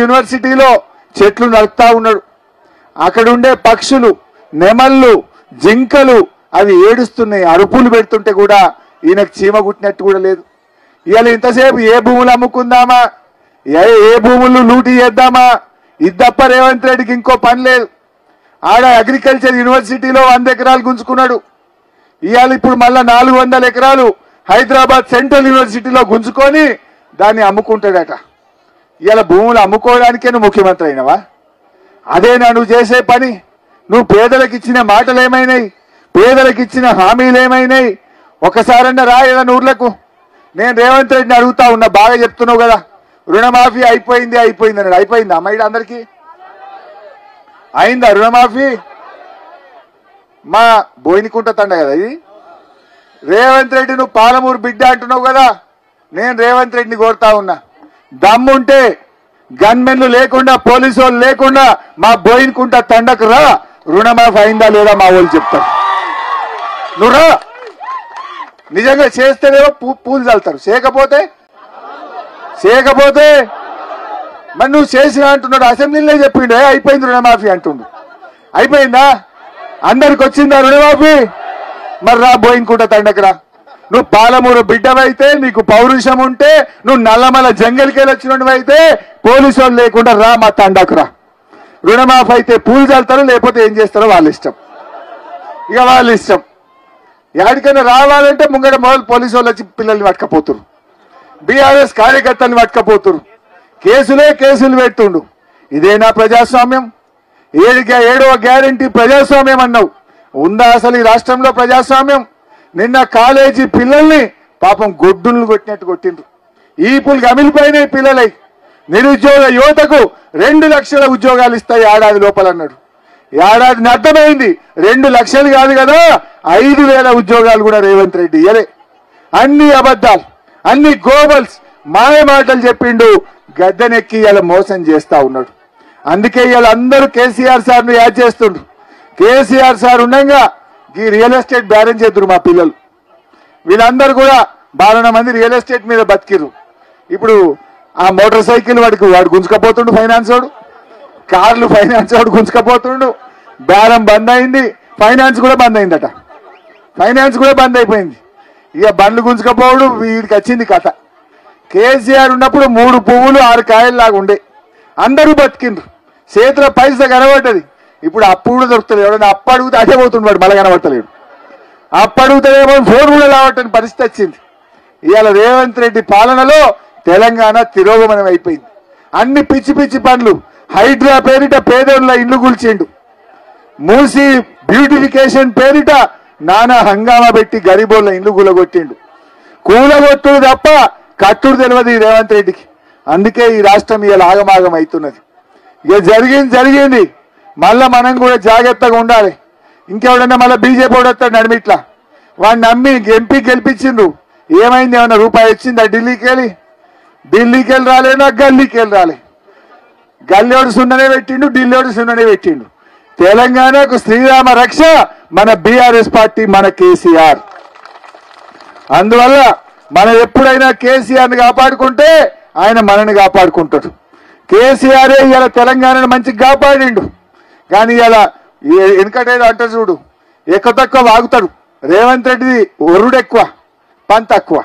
యూనివర్సిటీలో చెట్లు నరుకుతా ఉన్నాడు. అక్కడ ఉండే పక్షులు, నెమళ్ళు, జింకలు అవి ఏడుస్తున్నాయి, అరుపులు పెడుతుంటే కూడా ఈయనకు చీమ గుట్టినట్టు కూడా లేదు. ఇవాళ ఇంతసేపు ఏ భూములు అమ్ముకుందామా, ఏ భూములు లూటీ చేద్దామా, ఇది తప్ప రేవంత్ రెడ్డికి ఇంకో పని లేదు. ఆడ అగ్రికల్చర్ యూనివర్సిటీలో 100 ఎకరాలు గుంజుకున్నాడు. ఇవాళ ఇప్పుడు మళ్ళా 400 ఎకరాలు హైదరాబాద్ సెంట్రల్ యూనివర్సిటీలో గుంజుకొని దాన్ని అమ్ముకుంటాడట. ఇవాళ భూములు అమ్ముకోవడానికే నువ్వు ముఖ్యమంత్రి అయినవా? అదేనా నువ్వు చేసే పని? నువ్వు పేదలకు ఇచ్చిన మాటలు ఏమైనాయి? పేదలకు ఇచ్చిన హామీలు ఏమైనాయి? ఒకసారన్నా రా ఏదైనా ఊర్లకు. నేను రేవంత్ రెడ్డిని అడుగుతా ఉన్నా, బాగా చెప్తున్నావు కదా రుణమాఫీ అయిపోయింది అన్నాడు. అయిపోయిందా అమ్మాయి అందరికీ? అయిందా రుణమాఫీ? మా బోయినకుంట తండ కదా ఇది. రేవంత్ రెడ్డి నువ్వు పాలమూరు బిడ్డ అంటున్నావు కదా, నేను రేవంత్ రెడ్డిని కోరుతా ఉన్నా, దమ్ముంటే గన్మెన్లు లేకుండా, పోలీసు వాళ్ళు లేకుండా మా బోయినకుంట తండకు రా, రుణమాఫీ అయిందా లేదా మా వాళ్ళు చెప్తారు. నువ్వు రా, నిజంగా చేస్తేనేమో పూలు చల్లుతారు, చేయకపోతే మరి నువ్వు చేసినా అంటున్నాడు. అసెంబ్లీలో చెప్పిండు అయిపోయింది రుణమాఫీ అంటుండు. అయిపోయిందా? అందరికి వచ్చిందా రుణమాఫీ? మరి రా బోయినకుంట తండకు రా. నువ్వు పాలమూరు బిడ్డవైతే, నీకు పౌరుషం ఉంటే, నువ్వు నల్లమల జంగల్కెళ్ళి వచ్చినవైతే పోలీసు వాళ్ళు లేకుండా రా మా తండకు రా. రుణమాఫీ అయితే పూలు చల్లుతారు, లేకపోతే ఏం చేస్తారో వాళ్ళ ఇష్టం. ఇక వాళ్ళ ఇష్టం. ఎక్కడికైనా రావాలంటే ముంగట మొదలు పోలీసు వాళ్ళు వచ్చి పిల్లల్ని పట్టుకపోతురు, బీఆర్ఎస్ కార్యకర్తల్ని పట్టుకపోతురు, కేసులు పెడుతుండు. ఇదేనా ప్రజాస్వామ్యం? 7వ గ్యారంటీ ప్రజాస్వామ్యం అన్నావు. ఉందా అసలు ఈ రాష్ట్రంలో ప్రజాస్వామ్యం? నిన్న కాలేజీ పిల్లల్ని పాపం గొడ్డులు కొట్టినట్టు కొట్టిండ్రు. ఈపులు గమిలిపోయినాయి పిల్లలై. నిరుద్యోగ యువతకు 2 లక్షల ఉద్యోగాలు ఇస్తాయి ఏడాది లోపల అన్నాడు. ఏడాదిని అర్థమైంది 2 లక్షలు కాదు కదా, 5,000 ఉద్యోగాలు కూడా రేవంత్ రెడ్డి ఇయ్యలే. అన్ని అబద్ధాలు, అన్ని గోబల్స్, మాయ మాటలు చెప్పిండు. గద్దెనెక్కి ఇలా మోసం చేస్తా ఉన్నాడు. అందుకే ఇలా అందరూ కేసీఆర్ సార్ను యాడ్ చేస్తుండ్రు. కేసీఆర్ సార్ ఉండగా ఈ రియల్ ఎస్టేట్ బ్యారెన్ చేద్దరు మా పిల్లలు. వీళ్ళందరూ కూడా 12 మంది రియల్ ఎస్టేట్ మీద బతికిరు. ఇప్పుడు ఆ మోటార్ సైకిల్ వాడు గుంజుకపోతుండు, ఫైనాన్స్ వాడు, కార్లు ఫైనాన్స్ వాడు గుంజుకపోతుండు. బేరం బంద్ అయింది, ఫైనాన్స్ కూడా బంద్ అయిందట. ఫైనాన్స్ కూడా బంద్ అయిపోయింది. ఇక బండ్లు గుంజుకపోవడు వీడికి వచ్చింది కథ. కేసీఆర్ ఉన్నప్పుడు 3 పువ్వులు 6 కాయలు లాగా ఉండే, అందరూ బతికిండ్రు, చేతిలో పైసా కనబడ్డది. ఇప్పుడు అప్పు కూడా దొరుకుతుంది. ఎవడన్నా అప్పు అడిగితే అదే పోతుండడు, మళ్ళీ కనబడతలేడు. అప్పు అడుగుతాడేమో ఫోన్ కూడా రావటని పరిస్థితి వచ్చింది. ఇవాళ రేవంత్ రెడ్డి పాలనలో తెలంగాణ తిరోగమనం అయిపోయింది. అన్ని పిచ్చి పిచ్చి పనులు. హైడ్రా పేరిట పేదోళ్ళ ఇల్లు కూల్చిండు. మూసి బ్యూటిఫికేషన్ పేరిట నానా హంగామా పెట్టి గరీబోళ్ళ ఇల్లు కూలగొట్టిండు. కూలగొట్టుడు తప్ప కట్టుడు తెలియదు ఈ రేవంత్ రెడ్డికి. అందుకే ఈ రాష్ట్రం ఇవాళ ఆగమాగం అవుతున్నది. ఇక జరిగింది. మళ్ళా మనం కూడా జాగ్రత్తగా ఉండాలి. ఇంకెవడన్నా మళ్ళీ బీజేపీ వస్తాడు నడిమిట్లా, వాడిని నమ్మి ఎంపీ గెలిపించిండ్రు. ఏమైంది? ఏమన్నా రూపాయి వచ్చిందా? ఢిల్లీకి వెళ్ళి రాలే, నాకు గల్లీకి వెళ్ళి రాలే. గల్లీోడు సున్ననే పెట్టిండు, ఢిల్లీోడు సున్ననే పెట్టిండు. తెలంగాణకు శ్రీరామ రక్ష మన బీఆర్ఎస్ పార్టీ, మన కేసీఆర్. అందువల్ల మనం ఎప్పుడైనా కేసీఆర్ని కాపాడుకుంటే ఆయన మనని కాపాడుకుంటాడు. కేసీఆరే ఇలా తెలంగాణను మంచిగా కాపాడిండు. కానీ ఇలా వెనకటేదో అంట చూడు, ఎక్కువ తక్కువ వాగుతాడు. రేవంత్ రెడ్డిది ఒరుడు ఎక్కువ, పని తక్కువ.